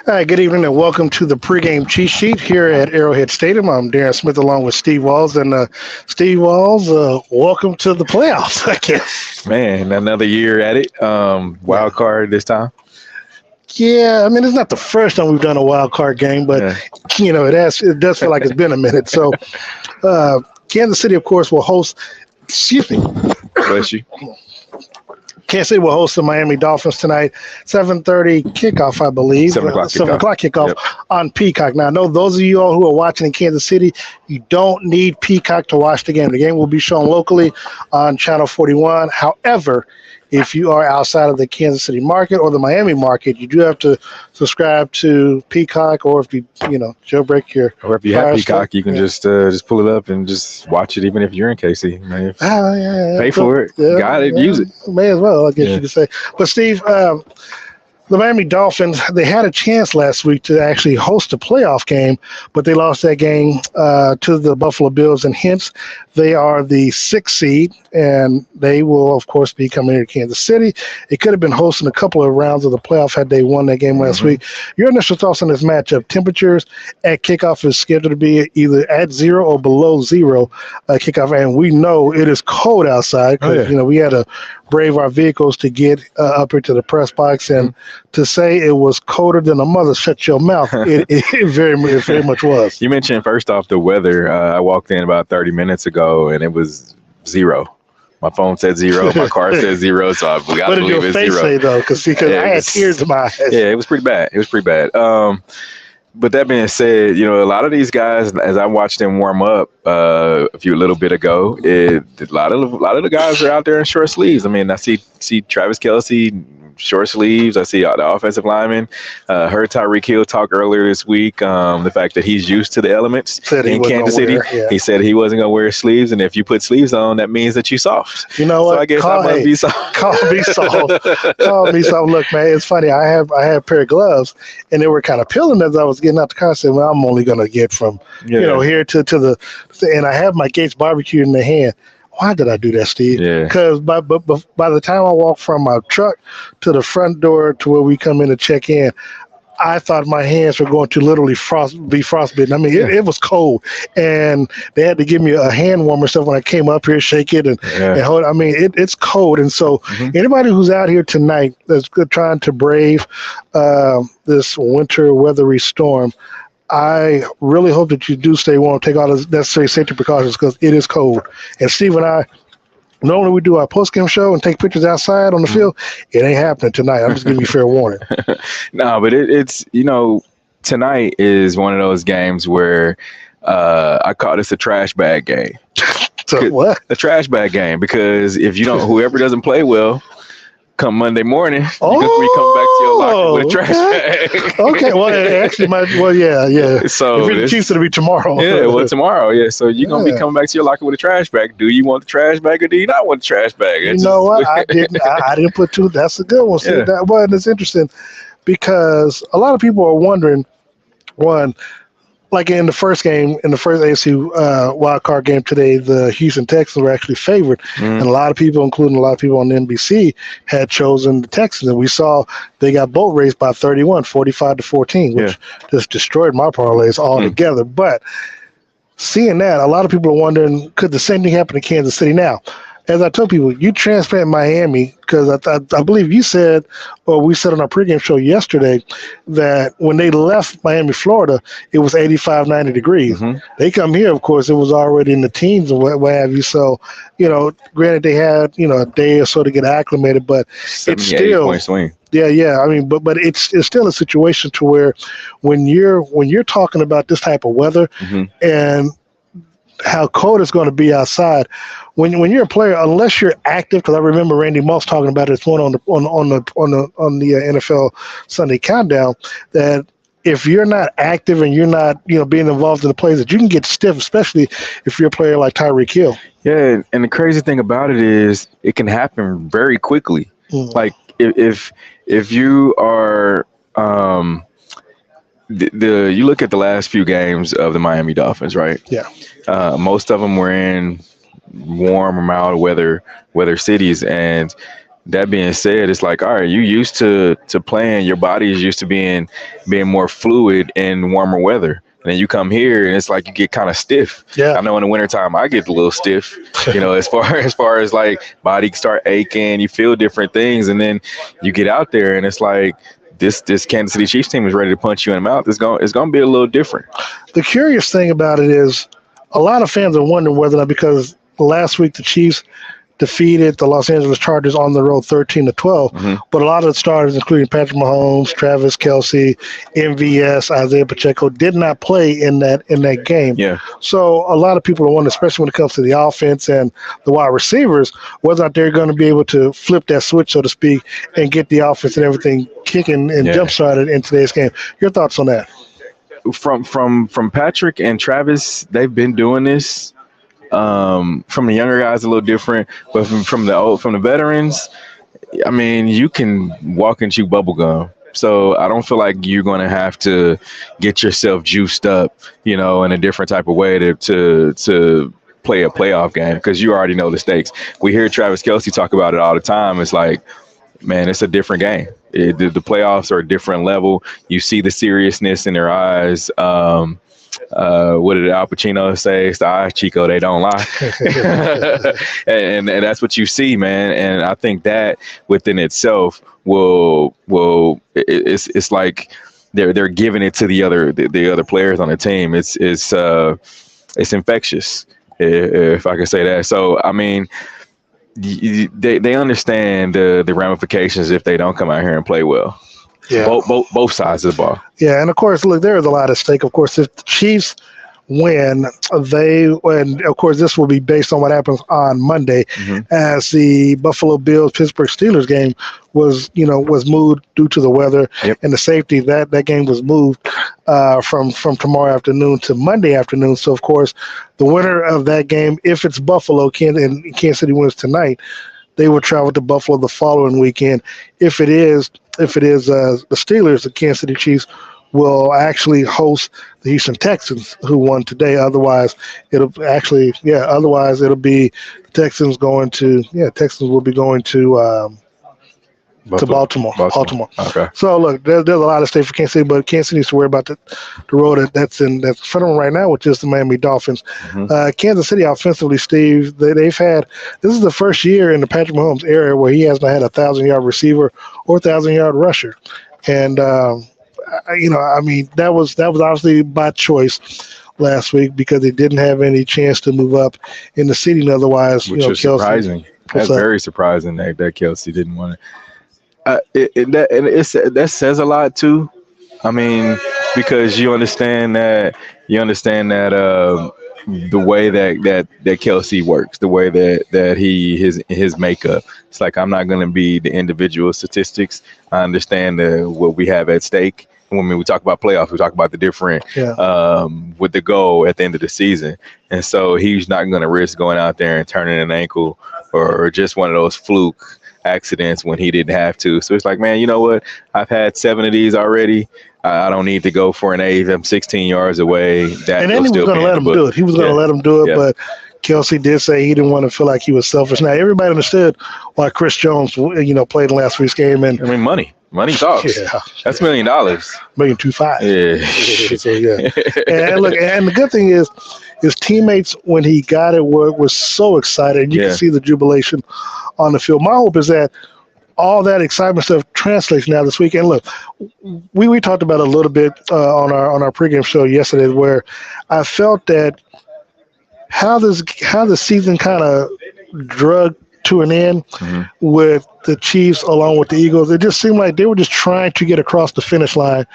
All right, good evening and welcome to the pregame cheat sheet here at Arrowhead Stadium. I'm Darren Smith along with Steve Walls. And Steve Walls, welcome to the playoffs, I guess. Man, another year at it. Wild card this time. Yeah, I mean, it's not the first time we've done a wild card game, but, it does feel like it's been a minute. So Kansas City, of course, will host, Bless you. Kansas City will host the Miami Dolphins tonight, 7:30 kickoff, I believe. 7 o'clock 7 o'clock kickoff Yep. on Peacock. Now, I know those of you all who are watching in Kansas City, you don't need Peacock to watch the game. The game will be shown locally on Channel 41. However, if you are outside of the Kansas City market or the Miami market, you do have to subscribe to Peacock, or if you jailbreak your. Or if you have Peacock, you can just pull it up and just watch it, even if you're in KC. Man, pay for it. Got it. Use it. May as well, I guess you could say. But Steve, the Miami Dolphins, they had a chance last week to actually host a playoff game, but they lost that game to the Buffalo Bills, and hence they are the 6th seed, and they will, of course, be coming here to Kansas City. It could have been hosting a couple of rounds of the playoff had they won that game last week. Your initial thoughts on this matchup? Temperatures at kickoff is scheduled to be either at 0 or below 0 kickoff, and we know it is cold outside because we had to brave our vehicles to get up here to the press box, and to say it was colder than a mother shut your mouth, it very much was. You mentioned first off the weather. I walked in about 30 minutes ago and it was 0. My phone said 0. My car said 0. So I got to believe it's 0. What did your face say though? Because I had tears in my eyes. Yeah, it was pretty bad. But that being said, a lot of these guys, as I watched them warm up a little bit ago, a lot of the guys are out there in short sleeves. I mean, I see Travis Kelce short sleeves. I see the offensive linemen. Heard Tyreek Hill talk earlier this week. The fact that he's used to the elements in Kansas City. He said he wasn't going to wear sleeves, and if you put sleeves on, that means that you soft. You know what? So I guess I must be soft. Call me soft. Call me soft. Look, man, it's funny. I had a pair of gloves, and they were kind of peeling as I was getting out the car. I said, well, I'm only going to get from here to the, and I have my Gates barbecue in the hand. Why did I do that, Steve? Yeah. Because by the time I walked from my truck to the front door to where we come in to check in, I thought my hands were going to literally be frostbitten. I mean, it was cold, and they had to give me a hand warmer stuff when I came up here, shake it and hold it. I mean, it's cold, and so anybody who's out here tonight that's trying to brave this winter weathery storm, I really hope that you do stay warm, take all the necessary safety precautions, because it is cold. And Steve and I, normally we do our post-game show and take pictures outside on the field. It ain't happening tonight. I'm just giving you fair warning. No, but it's tonight is one of those games where I call this a trash bag game. So what? A trash bag game, because if whoever doesn't play well, come Monday morning, you're going to be coming back to your locker with a trash bag. Okay, well, it actually might. Well, yeah. So if you're the Chiefs, it'll be tomorrow. Yeah, well, tomorrow. Yeah, so you're going to be coming back to your locker with a trash bag. Do you want the trash bag or do you not want the trash bag? You know what? I didn't put two. That's a good one. See, it's interesting because a lot of people are wondering, like in the first game, in the first AFC wild card game today, the Houston Texans were actually favored. And a lot of people, including a lot of people on NBC, had chosen the Texans. And we saw they got boat raced by 31, 45-14, which just destroyed my parlays altogether. But seeing that, a lot of people are wondering, could the same thing happen to Kansas City now? As I told people, you transplant Miami, because I believe you said, or we said on our pregame show yesterday, that when they left Miami, Florida, it was 85, 90 degrees. They come here, of course, it was already in the teens and what have you. So, granted they had, a day or so to get acclimated, but it's still – point swing. Yeah. I mean, but it's still a situation to where when you're talking about this type of weather and how cold it's going to be outside, when you're a player, unless you're active, because I remember Randy Moss talking about it on the NFL Sunday Countdown, that if you're not active and you're not being involved in the plays, that you can get stiff, especially if you're a player like Tyreek Hill. Yeah, and the crazy thing about it is it can happen very quickly. Like if you are you look at the last few games of the Miami Dolphins, right? Yeah. Most of them were in warm or mild weather cities, and that being said, it's like, all right, you used to playing. Your body is used to being more fluid in warmer weather. And then you come here and it's like you get kind of stiff. Yeah. I know in the wintertime I get a little stiff, as far as like body start aching, you feel different things, and then you get out there and it's like this Kansas City Chiefs team is ready to punch you in the mouth. It's gonna be a little different. The curious thing about it is a lot of fans are wondering whether or not, because last week the Chiefs defeated the Los Angeles Chargers on the road 13-12, but a lot of the starters, including Patrick Mahomes, Travis Kelce, MVS, Isaiah Pacheco, did not play in that game. Yeah. So a lot of people are wondering, especially when it comes to the offense and the wide receivers, whether or not they're going to be able to flip that switch, so to speak, and get the offense and everything kicking and jump started in today's game. Your thoughts on that? From Patrick and Travis, they've been doing this. From the younger guys, a little different, but from the veterans, I mean, you can walk and chew bubble gum. So I don't feel like you're going to have to get yourself juiced up, in a different type of way to play a playoff game, because you already know the stakes. We hear Travis Kelce talk about it all the time. It's like, man, it's a different game. The playoffs are a different level. You see the seriousness in their eyes. What did Al Pacino say? It's the eyes, Chico, they don't lie. and that's what you see, man. And I think that within itself it's like they're giving it to the other players on the team. It's infectious, if I can say that. So I mean, they understand the ramifications if they don't come out here and play well. Yeah. Both sides of the ball. Yeah, and of course, look, there is a lot at stake. Of course, if the Chiefs win, and of course, this will be based on what happens on Monday, as the Buffalo Bills Pittsburgh Steelers game was moved due to the weather and the safety. That game was moved from tomorrow afternoon to Monday afternoon. So, of course, the winner of that game, if it's Buffalo, and Kansas City wins tonight, they will travel to Buffalo the following weekend. If it is the Steelers, the Kansas City Chiefs will actually host the Houston Texans, who won today. Otherwise, it'll be the Texans will be going to Baltimore. Okay. So look, there's a lot of stake for Kansas City, but Kansas City needs to worry about the road that's in front of them right now, which is the Miami Dolphins. Kansas City offensively, Steve, this is the first year in the Patrick Mahomes era where he has not had a 1,000-yard receiver or 1,000-yard rusher, and that was obviously by choice last week because they didn't have any chance to move up in the seeding otherwise. Which is surprising. That's very surprising that Kelce didn't want it. That says a lot too. I mean, because you understand that the way that Kelce works, the way that his makeup. It's like, I'm not going to be the individual statistics. I understand what we have at stake. When we talk about playoffs, we talk about the different with the goal at the end of the season. And so he's not going to risk going out there and turning an ankle or just one of those fluke accidents when he didn't have to. So it's like, man, you know what? I've had 7 of these already. I don't need to go for an 8. I'm 16 yards away. And then he was going to let him do it. He was going to let him do it, but Kelce did say he didn't want to feel like he was selfish. Now, everybody understood why Chris Jones, played in last week's game. And I mean, money talks. Yeah. That's $1 million. $1,250,000. Yeah. So, and look, and the good thing is, his teammates, when he got it, were so excited. You can see the jubilation on the field. My hope is that all that excitement stuff translates now this weekend. Look, we talked about it a little bit on our pregame show yesterday, where I felt that how the season kind of drug to an end with the Chiefs along with the Eagles. It just seemed like they were just trying to get across the finish line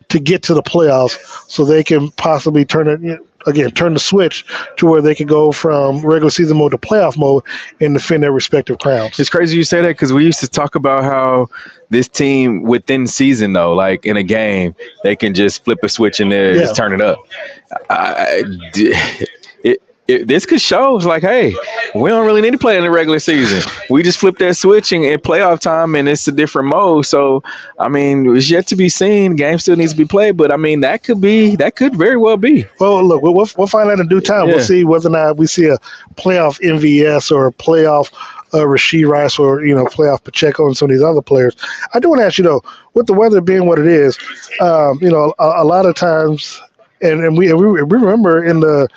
to get to the playoffs so they can possibly turn the switch to where they could go from regular season mode to playoff mode and defend their respective crowns. It's crazy you say that because we used to talk about how this team within season, though, like in a game, they can just flip a switch in there and just turn it up. This could show like, hey, we don't really need to play in the regular season. We just flip that switch in playoff time, and it's a different mode. So, I mean, it's yet to be seen. The game still needs to be played, but I mean, that could very well be. Well, look, we'll find out in due time. We'll see whether or not we see a playoff MVS or a playoff Rasheed Rice or playoff Pacheco and some of these other players. I do want to ask you though, with the weather being what it is, a lot of times, and we remember in the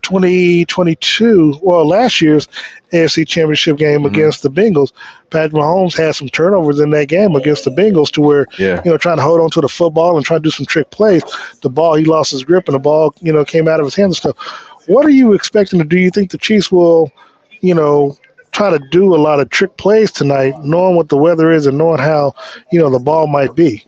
2022, well, last year's AFC Championship game against the Bengals, Patrick Mahomes had some turnovers in that game against the Bengals to where, trying to hold on to the football and try to do some trick plays. The ball, he lost his grip and the ball, came out of his hands and stuff. What are you expecting to do? You think the Chiefs will, try to do a lot of trick plays tonight, knowing what the weather is and knowing how, the ball might be?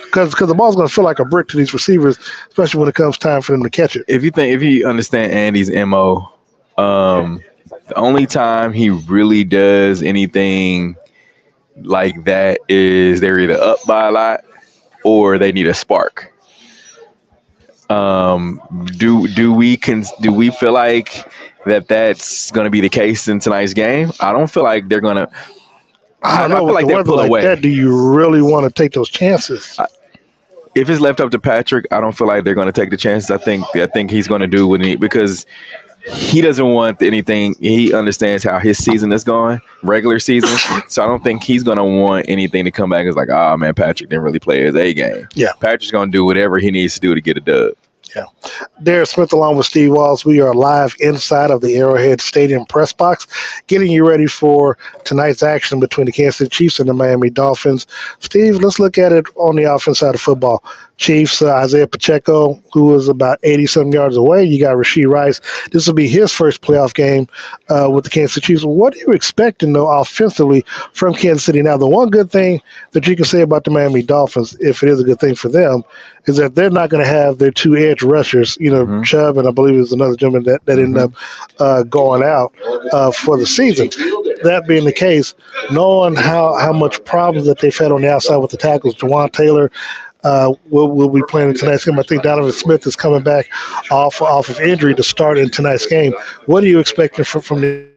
Because the ball's going to feel like a brick to these receivers, especially when it comes time for them to catch it. If you understand Andy's MO, the only time he really does anything like that is they're either up by a lot or they need a spark. Do we feel like that's going to be the case in tonight's game? I don't feel like they're going to. I don't know. I feel like they'll pull away. That, do you really want to take those chances? If it's left up to Patrick, I don't feel like they're going to take the chances. I think he's going to do what he, because he doesn't want anything. He understands how his season is going, regular season. So I don't think he's going to want anything to come back as like, oh man, Patrick didn't really play his A game. Yeah, Patrick's going to do whatever he needs to do to get a dub. Yeah. Darren Smith along with Steve Walls. We are live inside of the Arrowhead Stadium press box, getting you ready for tonight's action between the Kansas City Chiefs and the Miami Dolphins. Steve, let's look at it on the offense side of football. Chiefs, Isaiah Pacheco, who was about 80-some yards away. You got Rasheed Rice. This will be his first playoff game with the Kansas City Chiefs. What are you expecting, though, offensively from Kansas City? Now, the one good thing that you can say about the Miami Dolphins, if it is a good thing for them, is that they're not going to have their two edge rushers, Chubb, and I believe it was another gentleman that ended up going out for the season. That being the case, knowing how much problems that they've had on the outside with the tackles, Jawan Taylor, will be playing in tonight's game. I think Donovan Smith is coming back off of injury to start in tonight's game. What are you expecting from the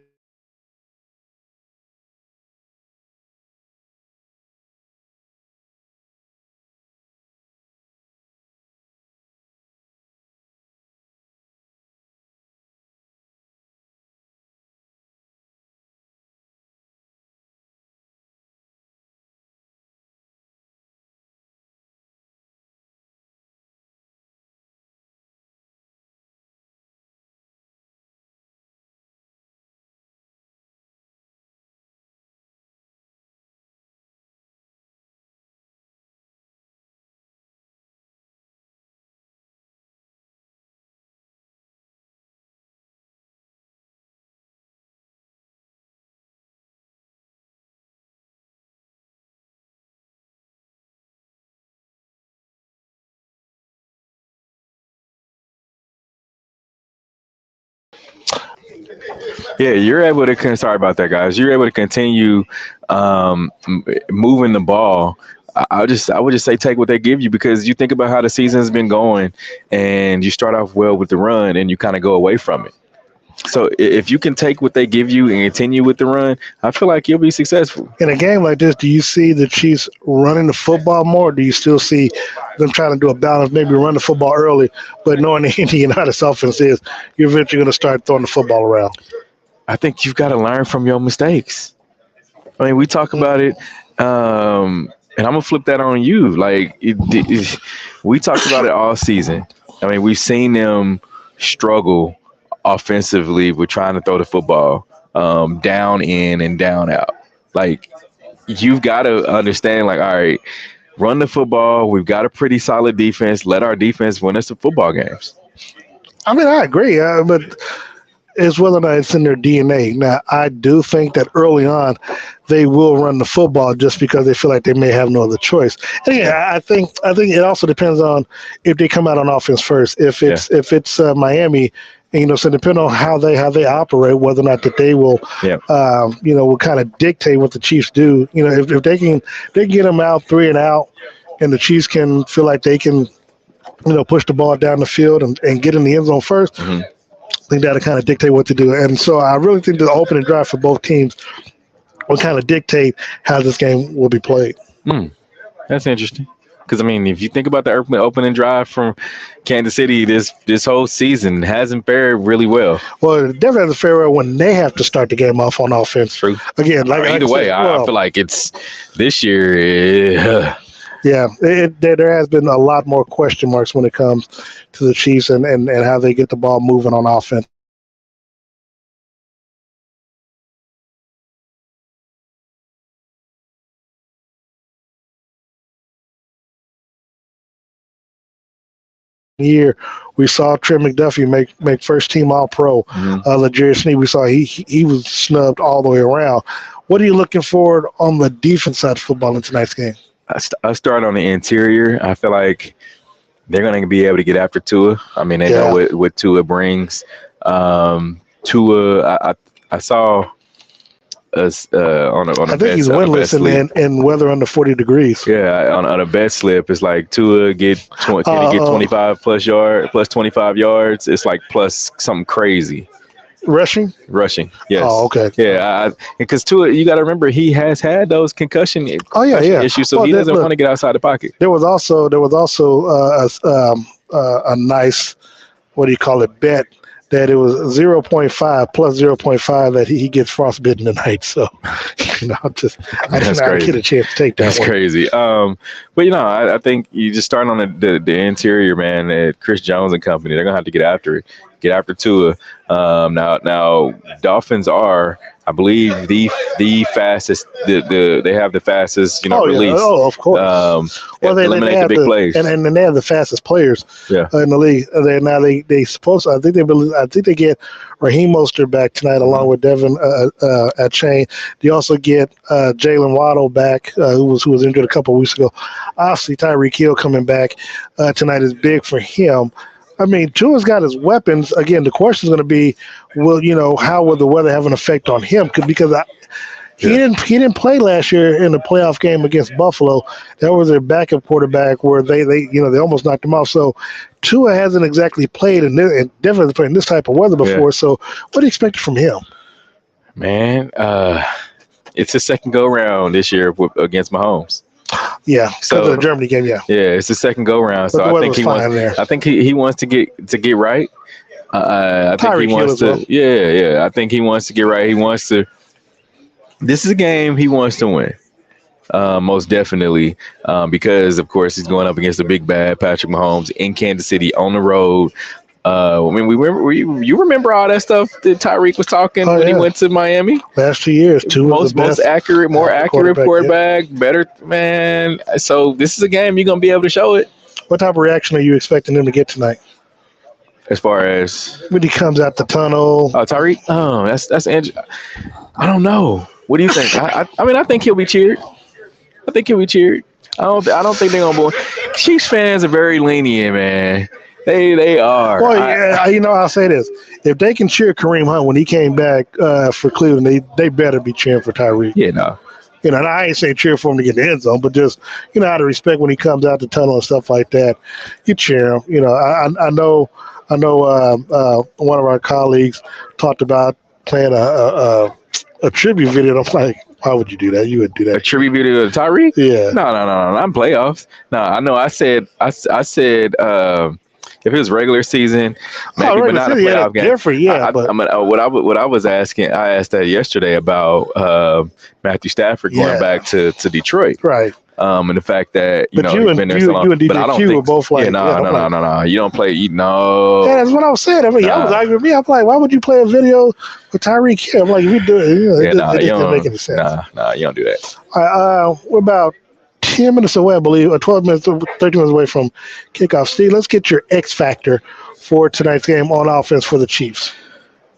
Yeah, you're able to. Sorry about that, guys. You're able to continue moving the ball. I would just say take what they give you, because you think about how the season has been going, and you start off well with the run, and you kind of go away from it. So if you can take what they give you and continue with the run, I feel like you'll be successful. In a game like this, do you see the Chiefs running the football more? Or do you still see them trying to do a balance, maybe run the football early, but knowing the Indianapolis offense is, you're eventually going to start throwing the football around? I think you've got to learn from your mistakes. I mean, we talk about it, and I'm going to flip that on you. Like, we talked about it all season. I mean, we've seen them struggle offensively with trying to throw the football down in and down out. Like, you've got to understand, like, all right, run the football. We've got a pretty solid defense. Let our defense win us the football games. I mean, I agree, but it's whether or not it's in their DNA. Now, I do think that early on they will run the football just because they feel like they may have no other choice. And yeah, I think it also depends on if they come out on offense first. If it's Miami, and, so depending on how they operate, whether or not that they will, will kind of dictate what the Chiefs do. If they can get them out 3 and out, and the Chiefs can feel like they can, push the ball down the field and get in the end zone first. I think that'll kind of dictate what to do. And so I really think the opening drive for both teams will kind of dictate how this game will be played. That's interesting. Because I mean, if you think about the opening drive from Kansas City, this whole season hasn't fared really well. Well, it definitely has a fair when they have to start the game off on offense. True. Again, Either way, I feel like it's this year. Yeah, there has been a lot more question marks when it comes to the Chiefs and how they get the ball moving on offense. Year we saw Trey McDuffie make first team All Pro. Legarius Sneed, we saw he was snubbed all the way around. What are you looking for on the defense side of football in tonight's game? I start on the interior. I feel like they're going to be able to get after Tua. I mean, they know what Tua brings. Tua, I saw us on a I think he's winless in weather under 40 degrees. Yeah, on a bet slip, it's like Tua can he get 25 plus 25 yards. It's like plus something crazy. Rushing, yes. Oh, okay. Yeah, because Tua, you got to remember he has had those concussion issues, so he doesn't want to get outside the pocket. There was also a nice, what do you call it, bet that it was 0.5 plus 0.5 that he gets frostbitten tonight. So, I did not get a chance to take that. That's crazy. But I think you just start on the interior, man. At Chris Jones and company, they're gonna have to get after it. Get after Tua. Now Dolphins are, I believe, the fastest. They have the fastest, release. Yeah. Oh, of course. They eliminate the big plays, and then they have the fastest players in the league. I think they get Raheem Mostert back tonight, along with Devin Achane. They also get Jalen Waddle back, who was injured a couple of weeks ago. Obviously, Tyreek Hill coming back tonight is big for him. I mean, Tua's got his weapons. Again, the question is going to be, how will the weather have an effect on him? Because he didn't play last year in the playoff game against Buffalo. That was their backup quarterback where they almost knocked him off. So Tua hasn't exactly played and definitely played in this type of weather before. Yeah. So what do you expect from him? Man, it's his second go round this year against Mahomes. Yeah, because of the Germany game. Yeah, it's the second go round. So I think he wants to get right. I think he wants to. Well. Yeah. I think he wants to get right. He wants to. This is a game he wants to win. Most definitely, because of course he's going up against the big bad Patrick Mahomes in Kansas City on the road. I mean, you remember all that stuff that Tyreek was talking when he went to Miami? Last 2 years, most accurate, more accurate quarterback, better man. So this is a game you're gonna be able to show it. What type of reaction are you expecting him to get tonight? As far as when he comes out the tunnel, Tyreek. Oh, that's I don't know. What do you think? I mean, I think he'll be cheered. I don't think they're gonna boo. Chiefs fans are very lenient, man. They are. Well, I'll say this: if they can cheer Kareem Hunt when he came back for Cleveland, they better be cheering for Tyreek. Yeah, no. And I ain't saying cheer for him to get the end zone, but just out of respect when he comes out the tunnel and stuff like that, you cheer him. I know. One of our colleagues talked about playing a tribute video. And I'm like, why would you do that? You would do that. A tribute video to Tyreek? Yeah. No. I'm playoffs. No, I know. I said. If it was regular season, maybe, but not a playoff game. Different, yeah. What I was asking, I asked that yesterday about Matthew Stafford going back to Detroit, right? And the fact that he's been there so long. And but I don't think were both like, no. You don't play. No. Yeah, that's what I was saying. I mean, I was arguing with me. I'm like, why would you play a video with Tyreek Hill? I'm like, we do it. It doesn't make any sense. Nah, you don't do that. We're about 10 minutes away, I believe, or 12 minutes, 13 minutes away from kickoff. Steve, let's get your X factor for tonight's game on offense for the Chiefs.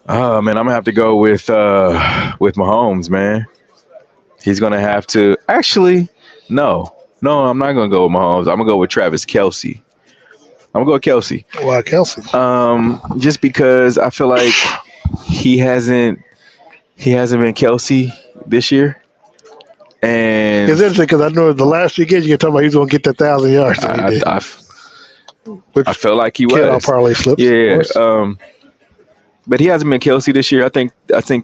Man, I'm gonna have to go with Mahomes, man. He's gonna have to. Actually, no, I'm not gonna go with Mahomes. I'm gonna go with Travis Kelce. I'm gonna go with Kelce. Why Kelce? Just because I feel like he hasn't been Kelce this year. And it's interesting because I know the last 3 games you're talking about he's going to get that 1,000 yards. I felt like he was. Parlay slips. Yeah. But he hasn't been Kelce this year. I think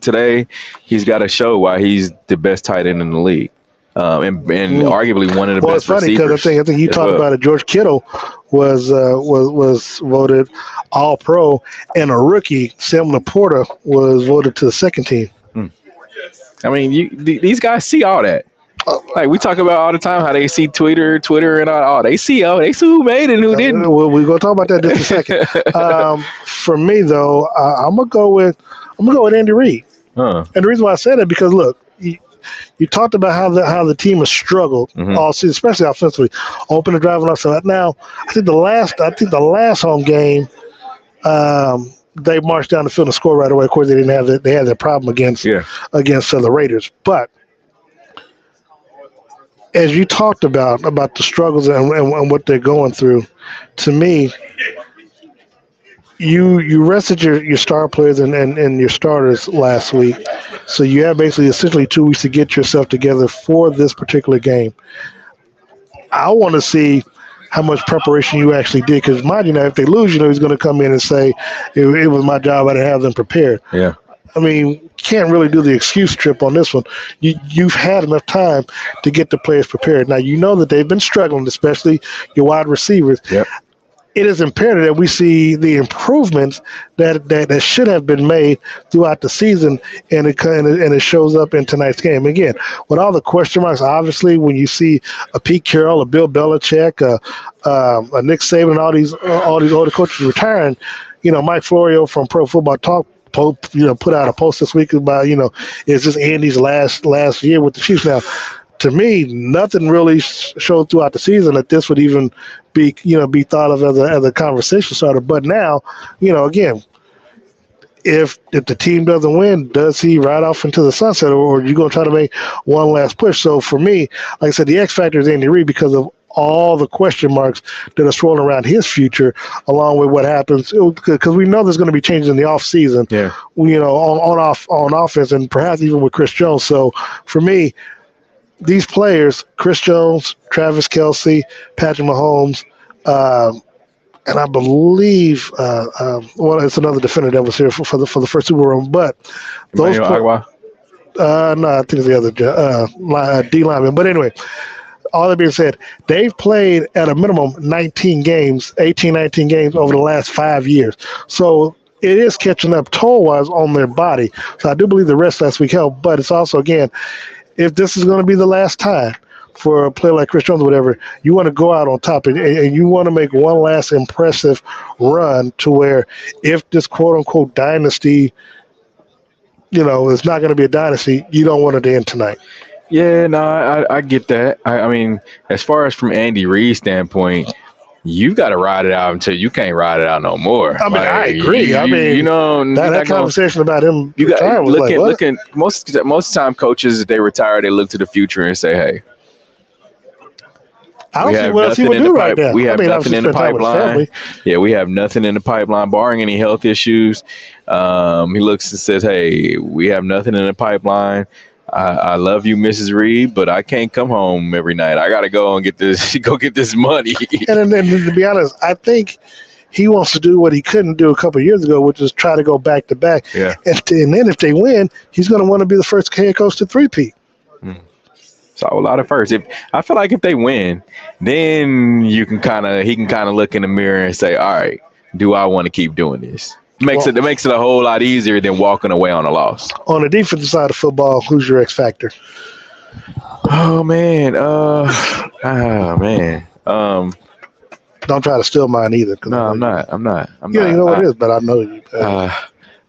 today he's got to show why he's the best tight end in the league. and arguably one of the Well, best it's funny receivers. because I think you as talked well. about it. George Kittle was voted All Pro, and a rookie, Sam Laporta, was voted to the second team. I mean, these guys see all that. Like we talk about all the time, how they see Twitter, and all. They see who made it and who didn't. Well, we're gonna talk about that in just a second. For me, though, I'm gonna go with Andy Reid. And the reason why I said it because look, you talked about how the team has struggled all season, especially offensively, open the drive and all. So now, I think the last home game, they marched down the field and scored right away. Of course, they didn't have that. They had that problem against the Raiders, but as you talked about the struggles and what they're going through, to me, you rested your star players and your starters last week, so you have basically essentially 2 weeks to get yourself together for this particular game. I want to see how much preparation you actually did, because mind you, now if they lose, he's going to come in and say it was my job. I didn't have them prepared. Yeah. I mean, can't really do the excuse trip on this one. You've had enough time to get the players prepared. Now, you know that they've been struggling, especially your wide receivers. Yep. It is imperative that we see the improvements that should have been made throughout the season, and it shows up in tonight's game. Again, with all the question marks, obviously, when you see a Pete Carroll, a Bill Belichick, a Nick Saban, and all these older coaches retiring, Mike Florio from Pro Football Talk put out a post this week about, is this Andy's last year with the Chiefs. Now, to me, nothing really showed throughout the season that this would even be thought of as a conversation starter. But now, again, if the team doesn't win, does he ride off into the sunset, or are you going to try to make one last push? So for me, like I said, the X factor is Andy Reid because of all the question marks that are swirling around his future, along with what happens, because we know there's going to be changes in the off season, on offense, and perhaps even with Chris Jones. So for me, these players, Chris Jones, Travis Kelce, Patrick Mahomes, and I believe it's another defender that was here for the first Super Bowl, but those no, I think it's the other D lineman. But anyway, all that being said, they've played at a minimum 19 games over the last 5 years. So it is catching up toll-wise on their body. So I do believe the rest last week helped, but it's also, again, if this is going to be the last time for a player like Chris Jones or whatever, you want to go out on top and you want to make one last impressive run to where if this quote-unquote dynasty, is not going to be a dynasty, you don't want it to end tonight. Yeah, no, I get that. I mean, as far as from Andy Reid's standpoint, you got to ride it out until you can't ride it out no more. I mean, I agree. That conversation about him retiring was looking. Most time coaches, if they retire, they look to the future and say, "Hey, I don't see what else he would do right now. We have nothing in the pipeline. Yeah, we have nothing in the pipeline, barring any health issues." He looks and says, "Hey, we have nothing in the pipeline. I love you, Mrs. Reid, but I can't come home every night. I got to go and get this money." And then to be honest, I think he wants to do what he couldn't do a couple of years ago, which is try to go back to back. Yeah. And then if they win, he's going to want to be the first head coach to three-peat. So a lot of firsts. I feel like if they win, then he can kind of look in the mirror and say, "All right, do I want to keep doing this?" It makes it a whole lot easier than walking away on a loss. On the defensive side of football, who's your X factor? Oh man. Don't try to steal mine either. No, I'm not. You know what it is, but I know you.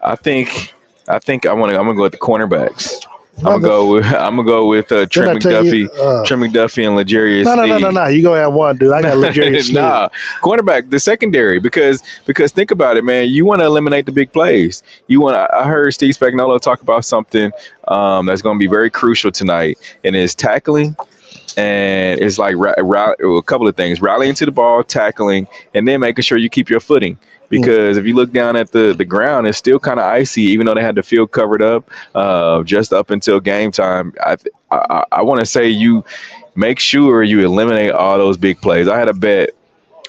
I think I'm gonna go with the cornerbacks. I'm gonna go with Trent McDuffie and L'Jarius. No. You gonna have one, dude. I got L'Jarius. Nah, cornerback, the secondary, because think about it, man. You want to eliminate the big plays. I heard Steve Spagnuolo talk about something that's going to be very crucial tonight, and it's tackling. And it's like a couple of things: rallying to the ball, tackling, and then making sure you keep your footing. Because if you look down at the ground, it's still kind of icy, even though they had the field covered up just up until game time. I want to say you make sure you eliminate all those big plays. I had a bet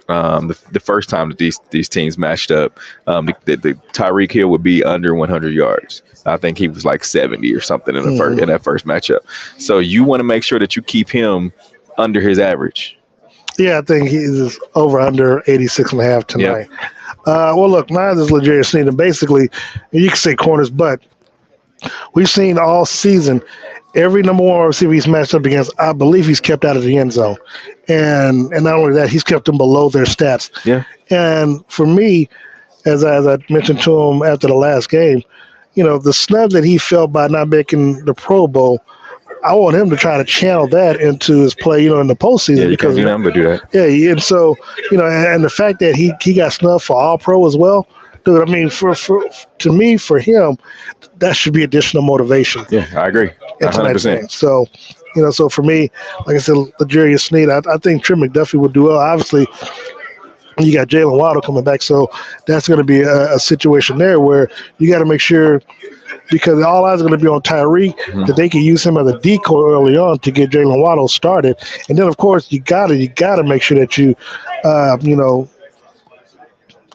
the first time that these teams matched up, the Tyreek Hill would be under 100 yards. I think he was like 70 or something in that first matchup. So you want to make sure that you keep him under his average. Yeah, I think he's over under 86.5 tonight. Yep. Well, look, mine is L'Jarius Sneed, and basically, you can say corners, but we've seen all season every number one receiver he's matched up against, I believe he's kept out of the end zone. And not only that, he's kept them below their stats. Yeah. And for me, as I mentioned to him after the last game, the snub that he felt by not making the Pro Bowl, I want him to try to channel that into his play, in the postseason. Yeah, you can't do nothing but do that. Yeah, and so, and the fact that he got snubbed for All Pro as well, dude, I mean, for him, that should be additional motivation. Yeah, I agree. 100%. So, so for me, like I said, L'Jarius Sneed, I think Trent McDuffie would do well. Obviously, you got Jalen Waddle coming back, so that's going to be a situation there where you got to make sure, because all eyes are going to be on Tyreek, that they can use him as a decoy early on to get Jalen Waddle started. And then, of course, you gotta make sure that you,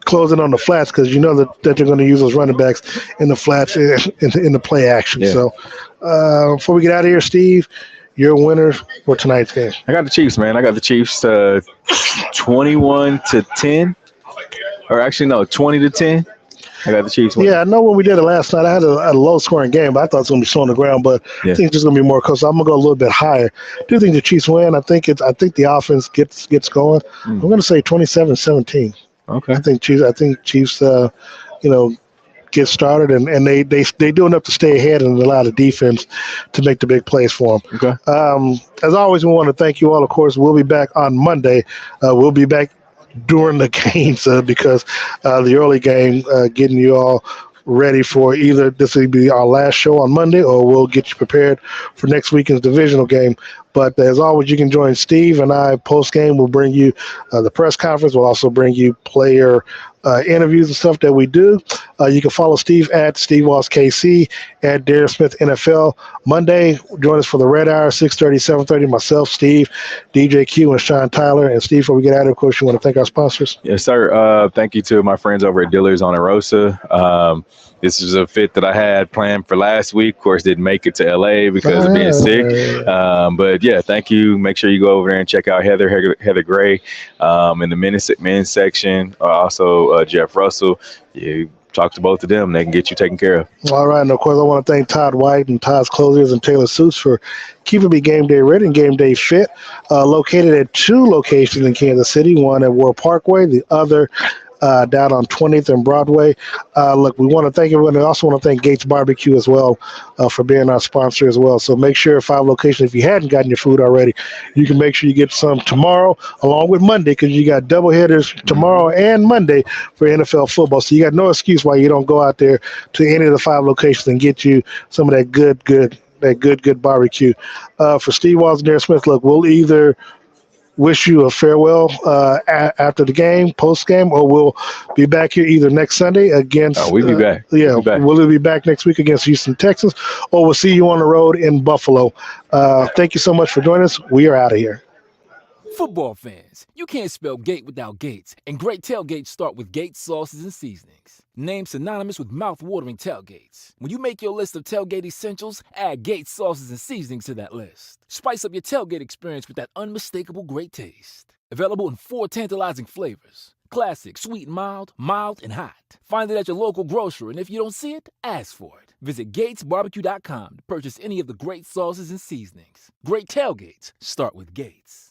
close it on the flats, because that they're going to use those running backs in the flats in the play action. Yeah. So before we get out of here, Steve, your winner for tonight's game. I got the Chiefs, man. I got the Chiefs 21-10. Or actually, no, 20-10. I got the Chiefs winning. Yeah, I know when we did it last night, I had a low-scoring game, but I thought it was going to be slow on the ground. But I think it's just going to be more close. So I'm going to go a little bit higher. I do think the Chiefs win. I think the offense gets going. I'm going to say 27-17. Okay. I think Chiefs, get started, and they do enough to stay ahead and allow the defense to make the big plays for them. Okay. As always, we want to thank you all. Of course, we'll be back on Monday. We'll be back during the games because the early game, getting you all ready for either this will be our last show on Monday, or we'll get you prepared for next weekend's divisional game. But as always, you can join Steve and I post-game. We'll bring you the press conference. We'll also bring you player interviews and stuff that we do. You can follow Steve at Steve Walls KC, at Darren Smith NFL. Monday, join us for the Red Hour, 6:30, 7:30. Myself, Steve, DJ Q, and Sean Tyler. And Steve, before we get out of here, of course, you want to thank our sponsors? Yes, sir. Thank you to my friends over at Dillard's on Arosa. This is a fit that I had planned for last week. Of course, didn't make it to LA because of being sick. But yeah, thank you. Make sure you go over there and check out Heather Gray in the men's section. Also, Jeff Russell. You talk to both of them. They can get you taken care of. All right. And of course, I want to thank Todd White and Todd's Closers and Taylor Suits for keeping me game day ready and game day fit. Located at 2 locations in Kansas City, one at World Parkway, the other down on 20th and Broadway. Look, we want to thank everyone. I also want to thank G.E.H.A Barbecue as well for being our sponsor as well. So make sure 5 locations, if you hadn't gotten your food already, you can make sure you get some tomorrow along with Monday, because you got double headers tomorrow and Monday for NFL football. So you got no excuse why you don't go out there to any of the 5 locations and get you some of that good barbecue. For Steve Walls and Darren Smith, look, we'll either wish you a farewell after the game, post-game, or we'll be back here either next Sunday against we'll be back. We'll be back next week against Houston, Texas, or we'll see you on the road in Buffalo. Thank you so much for joining us. We are out of here. Football fans, you can't spell gate without Gates, and great tailgates start with Gates sauces and seasonings. Named synonymous with mouth-watering tailgates. When you make your list of tailgate essentials, add Gates sauces and seasonings to that list. Spice up your tailgate experience with that unmistakable great taste. Available in 4 tantalizing flavors: classic, sweet and mild, mild and hot. Find it at your local grocer, and if you don't see it, ask for it. Visit GatesBarbecue.com to purchase any of the great sauces and seasonings. Great tailgates start with Gates.